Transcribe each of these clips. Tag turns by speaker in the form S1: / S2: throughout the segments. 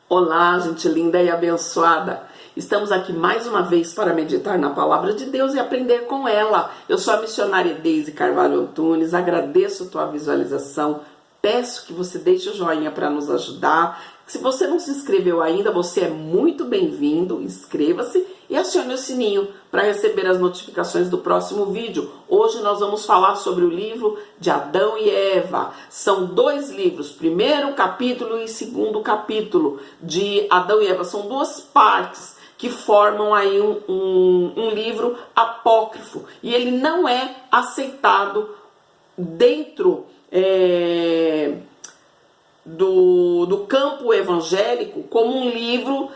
S1: Olá, gente linda e abençoada. Estamos aqui mais uma vez para meditar na palavra de Deus e aprender com ela. Eu sou a missionária Deise Carvalho Antunes, agradeço a tua visualização, peço que você deixe o joinha para nos ajudar. Se você não se inscreveu ainda, você é muito bem-vindo, inscreva-se e acione o sininho para receber as notificações do próximo vídeo. Hoje nós vamos falar sobre o livro de Adão e Eva. São dois livros, primeiro capítulo e segundo capítulo de Adão e Eva. São duas partes que formam aí um livro apócrifo. E ele não é aceitado dentro do campo evangélico como um livro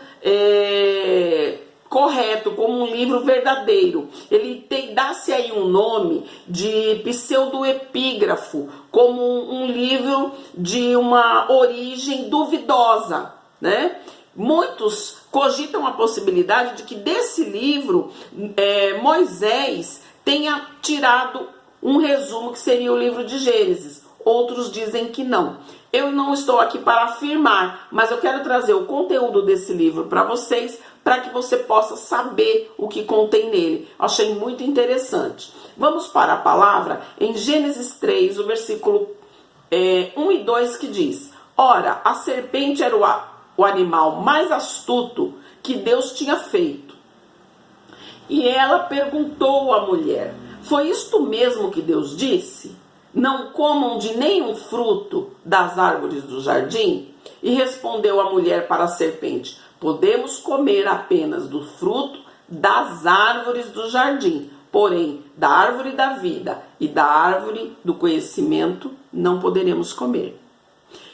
S1: correto, como um livro verdadeiro. Ele dá-se aí um nome de pseudoepígrafo, como um livro de uma origem duvidosa, né? Muitos cogitam a possibilidade de que desse livro Moisés tenha tirado um resumo que seria o livro de Gênesis. Outros dizem que não. Eu não estou aqui para afirmar, mas eu quero trazer o conteúdo desse livro para vocês, para que você possa saber o que contém nele. Achei muito interessante. Vamos para a palavra em Gênesis 3, o versículo 1 e 2, que diz: Ora, a serpente era o animal mais astuto que Deus tinha feito. E ela perguntou à mulher: Foi isto mesmo que Deus disse? Não comam de nenhum fruto das árvores do jardim? E respondeu a mulher para a serpente: Podemos comer apenas do fruto das árvores do jardim, porém da árvore da vida e da árvore do conhecimento não poderemos comer.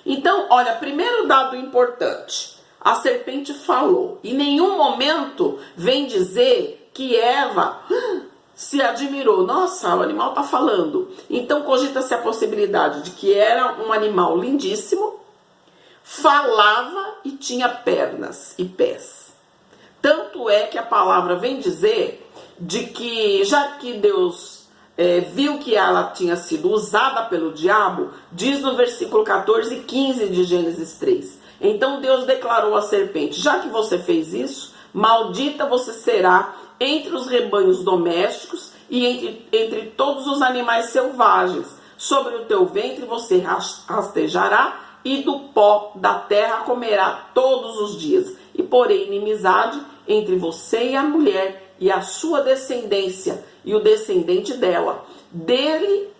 S1: Então, olha, primeiro dado importante: a serpente falou. Em nenhum momento vem dizer que Eva se admirou. Nossa, o animal está falando. Então cogita-se a possibilidade de que era um animal lindíssimo, falava e tinha pernas e pés. Tanto é que a palavra vem dizer de que, já que Deus viu que ela tinha sido usada pelo diabo, diz no versículo 14 e 15 de Gênesis 3. Então Deus declarou à serpente: já que você fez isso, maldita você será entre os rebanhos domésticos e entre todos os animais selvagens. Sobre o teu ventre você rastejará, e do pó da terra comerá todos os dias. E porém inimizade entre você e a mulher, e a sua descendência, e o descendente dela. Dele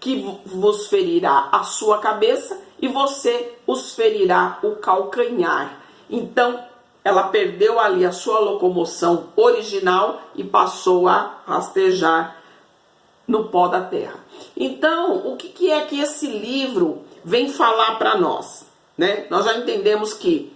S1: que vos ferirá a sua cabeça, e você os ferirá o calcanhar. Então, ela perdeu ali a sua locomoção original e passou a rastejar no pó da terra. Então, o que é que esse livro vem falar para nós, né? Nós já entendemos que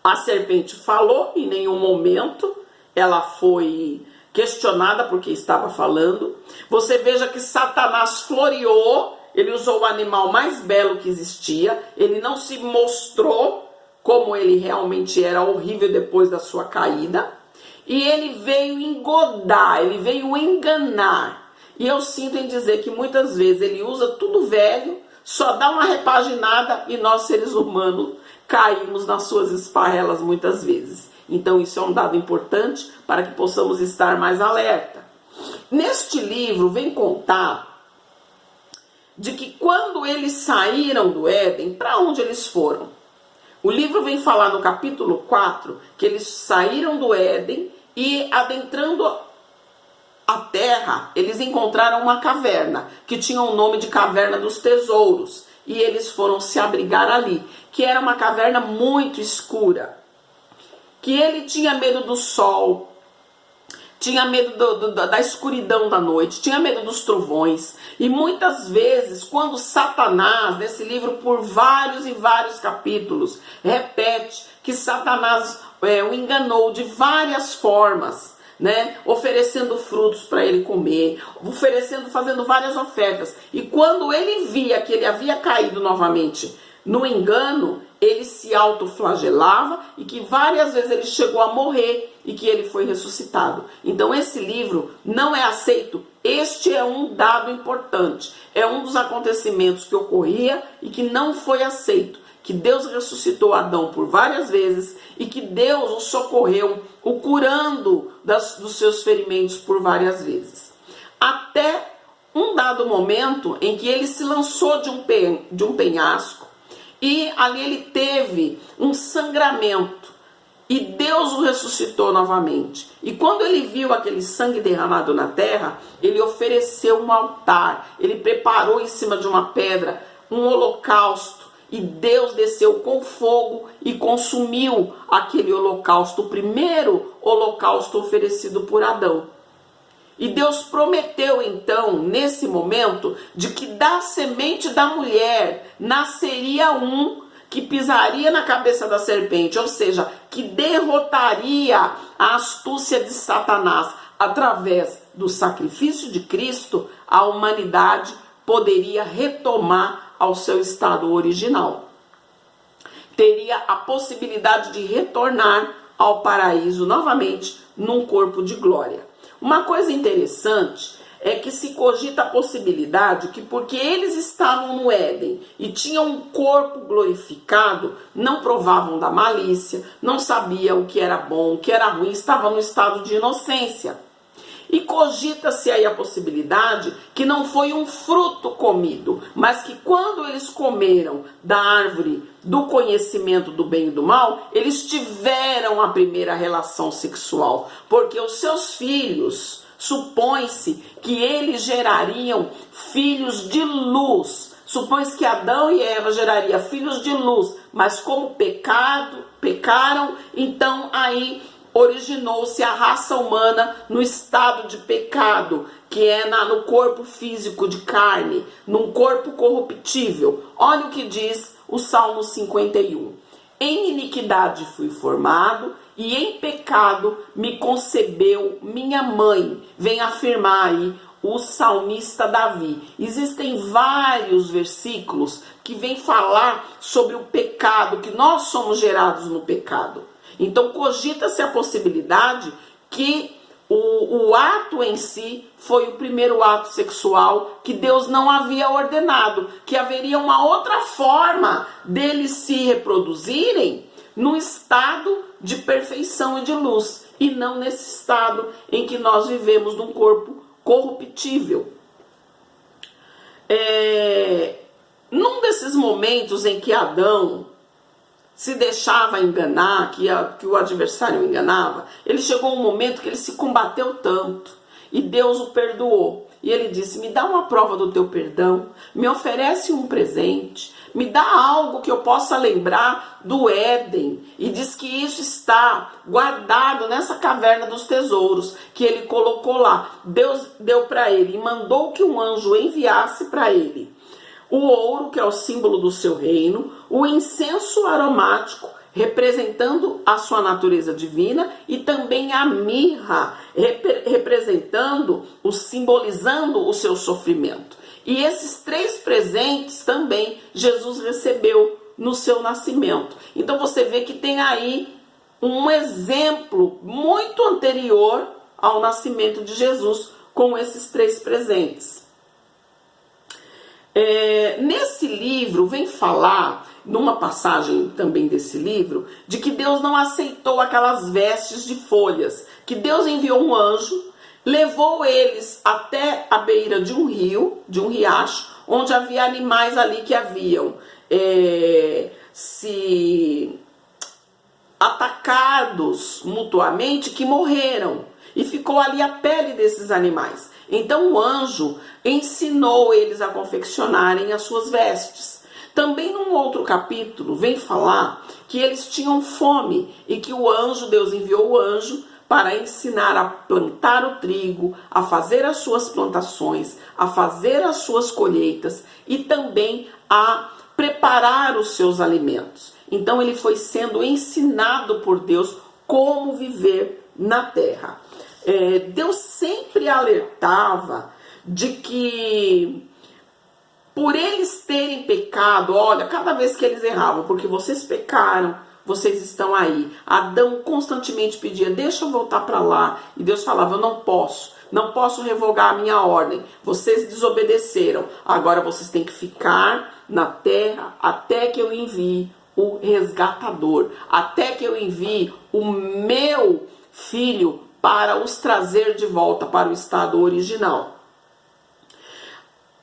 S1: a serpente falou, em nenhum momento ela foi questionada porque estava falando. Você veja que Satanás floreou, ele usou o animal mais belo que existia, ele não se mostrou como ele realmente era horrível depois da sua caída, e ele veio engodar, ele veio enganar. E eu sinto em dizer que muitas vezes ele usa tudo velho, só dá uma repaginada e nós seres humanos caímos nas suas esparrelas muitas vezes. Então isso é um dado importante para que possamos estar mais alerta. Neste livro vem contar de que quando eles saíram do Éden, para onde eles foram? O livro vem falar no capítulo 4 que eles saíram do Éden e, adentrando a terra, eles encontraram uma caverna que tinha o nome de Caverna dos Tesouros, e eles foram se abrigar ali, que era uma caverna muito escura, que ele tinha medo do sol, tinha medo da escuridão da noite, tinha medo dos trovões. E muitas vezes, quando Satanás, nesse livro por vários e vários capítulos, repete que Satanás o enganou de várias formas, né? Oferecendo frutos para ele comer, fazendo várias ofertas. E quando ele via que ele havia caído novamente no engano, ele se autoflagelava, e que várias vezes ele chegou a morrer e que ele foi ressuscitado. Então esse livro não é aceito. Este é um dado importante. É um dos acontecimentos que ocorria e que não foi aceito. que Deus ressuscitou Adão por várias vezes e que Deus o socorreu, o curando dos seus ferimentos por várias vezes. Até um dado momento em que ele se lançou de um penhasco e ali ele teve um sangramento e Deus o ressuscitou novamente. E quando ele viu aquele sangue derramado na terra, ele ofereceu um altar, ele preparou em cima de uma pedra um holocausto e Deus desceu com fogo e consumiu aquele holocausto, o primeiro holocausto oferecido por Adão. E Deus prometeu então, nesse momento, de que da semente da mulher nasceria um que pisaria na cabeça da serpente, ou seja, que derrotaria a astúcia de Satanás. Através do sacrifício de Cristo, a humanidade poderia retomar ao seu estado original. Teria a possibilidade de retornar ao paraíso novamente num corpo de glória. Uma coisa interessante é que se cogita a possibilidade que porque eles estavam no Éden e tinham um corpo glorificado, não provavam da malícia, não sabiam o que era bom, o que era ruim, estavam no estado de inocência. E cogita-se aí a possibilidade que não foi um fruto comido, mas que quando eles comeram da árvore do conhecimento do bem e do mal, eles tiveram a primeira relação sexual, porque os seus filhos, supõe-se que eles gerariam filhos de luz. Supõe-se que Adão e Eva gerariam filhos de luz, mas como pecaram, então aí originou-se a raça humana no estado de pecado, que é no corpo físico de carne, num corpo corruptível. Olha o que diz o Salmo 51. Em iniquidade fui formado e em pecado me concebeu minha mãe. Vem afirmar aí o salmista Davi. Existem vários versículos que vêm falar sobre o pecado, que nós somos gerados no pecado. Então cogita-se a possibilidade que o ato em si foi o primeiro ato sexual que Deus não havia ordenado, que haveria uma outra forma deles se reproduzirem num estado de perfeição e de luz, e não nesse estado em que nós vivemos num corpo corruptível. Num desses momentos em que Adão se deixava enganar, que o adversário enganava, ele chegou um momento que ele se combateu tanto e Deus o perdoou. E ele disse: me dá uma prova do teu perdão, me oferece um presente, me dá algo que eu possa lembrar do Éden. E diz que isso está guardado nessa caverna dos tesouros que ele colocou lá. Deus deu para ele e mandou que um anjo enviasse para ele o ouro, que é o símbolo do seu reino, o incenso aromático, representando a sua natureza divina, e também a mirra, simbolizando o seu sofrimento. E esses três presentes também Jesus recebeu no seu nascimento. Então você vê que tem aí um exemplo muito anterior ao nascimento de Jesus com esses três presentes. Nesse livro vem falar, numa passagem também desse livro, de que Deus não aceitou aquelas vestes de folhas, que Deus enviou um anjo, levou eles até a beira de um rio, de um riacho, onde havia animais ali que haviam se atacados mutuamente, que morreram, e ficou ali a pele desses animais. Então o anjo ensinou eles a confeccionarem as suas vestes. Também num outro capítulo vem falar que eles tinham fome e que Deus enviou o anjo para ensinar a plantar o trigo, a fazer as suas plantações, a fazer as suas colheitas e também a preparar os seus alimentos. Então ele foi sendo ensinado por Deus como viver na terra. Deus sempre alertava de que por eles terem pecado, olha, cada vez que eles erravam, porque vocês pecaram, vocês estão aí. Adão constantemente pedia: deixa eu voltar para lá. E Deus falava: eu não posso revogar a minha ordem. Vocês desobedeceram, agora vocês têm que ficar na terra até que eu envie o resgatador, até que eu envie o meu filho para os trazer de volta para o estado original.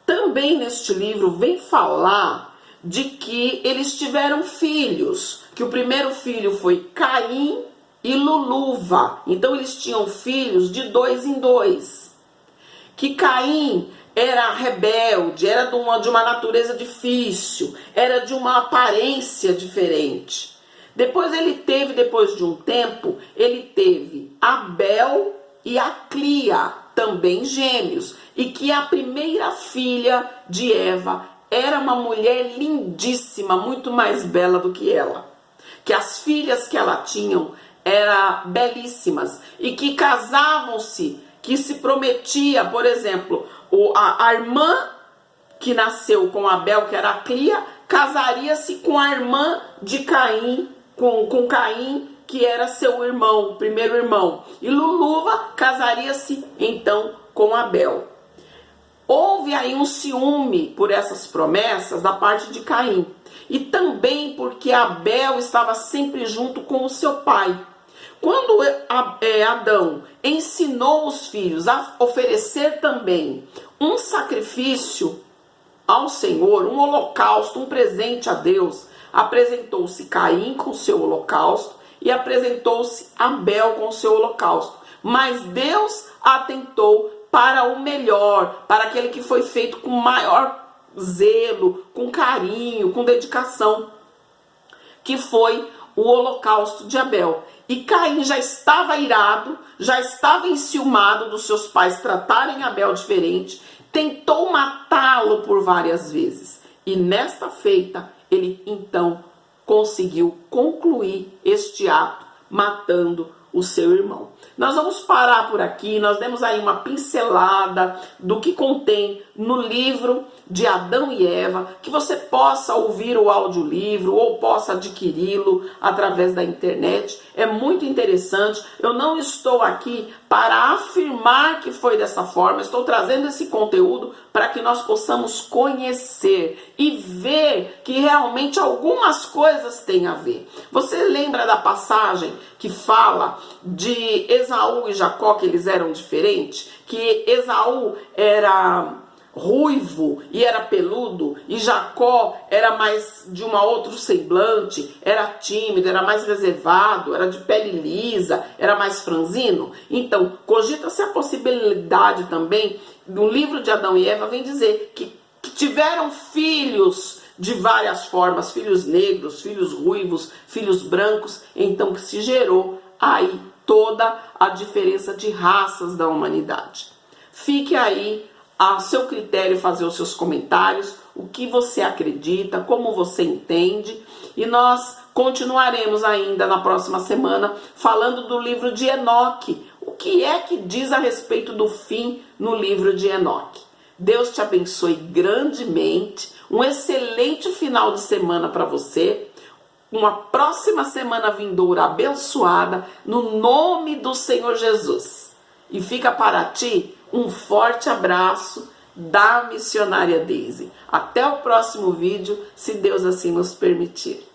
S1: Também neste livro vem falar de que eles tiveram filhos, que o primeiro filho foi Caim e Luluva. Então eles tinham filhos de 2 em 2. Que Caim era rebelde, era de uma natureza difícil, era de uma aparência diferente. Depois de um tempo, ele teve Abel e Aclia, também gêmeos, e que a primeira filha de Eva era uma mulher lindíssima, muito mais bela do que ela. Que as filhas que ela tinha eram belíssimas e que casavam-se, que se prometia, por exemplo, a irmã que nasceu com Abel, que era Aclia, casaria-se com a irmã de Caim, com Caim, que era seu irmão, primeiro irmão. E Luluva casaria-se então com Abel. Houve aí um ciúme por essas promessas da parte de Caim. E também porque Abel estava sempre junto com o seu pai. Quando Adão ensinou os filhos a oferecer também um sacrifício ao Senhor, um holocausto, um presente a Deus, apresentou-se Caim com o seu holocausto e apresentou-se Abel com o seu holocausto. Mas Deus atentou para o melhor, para aquele que foi feito com maior zelo, com carinho, com dedicação, que foi o holocausto de Abel. E Caim já estava irado, já estava enciumado dos seus pais tratarem Abel diferente, tentou matá-lo por várias vezes. E nesta feita, ele então conseguiu concluir este ato, matando o seu irmão. Nós vamos parar por aqui, nós demos aí uma pincelada do que contém no livro de Adão e Eva, que você possa ouvir o audiolivro ou possa adquiri-lo através da internet. É muito interessante. Eu não estou aqui para afirmar que foi dessa forma, estou trazendo esse conteúdo para que nós possamos conhecer e ver que realmente algumas coisas têm a ver. Você lembra da passagem que fala de Esaú e Jacó, que eles eram diferentes? Que Esaú era ruivo e era peludo, e Jacó era mais de um outro semblante, era tímido, era mais reservado, era de pele lisa, era mais franzino. Então, cogita-se a possibilidade também, no livro de Adão e Eva, vem dizer que tiveram filhos de várias formas, filhos negros, filhos ruivos, filhos brancos, então que se gerou aí toda a diferença de raças da humanidade. Fique aí a seu critério fazer os seus comentários, o que você acredita, como você entende, e nós continuaremos ainda na próxima semana falando do livro de Enoque. O que é que diz a respeito do fim no livro de Enoque? Deus te abençoe grandemente, um excelente final de semana para você, uma próxima semana vindoura abençoada, no nome do Senhor Jesus. E fica para ti um forte abraço da missionária Daisy. Até o próximo vídeo, se Deus assim nos permitir.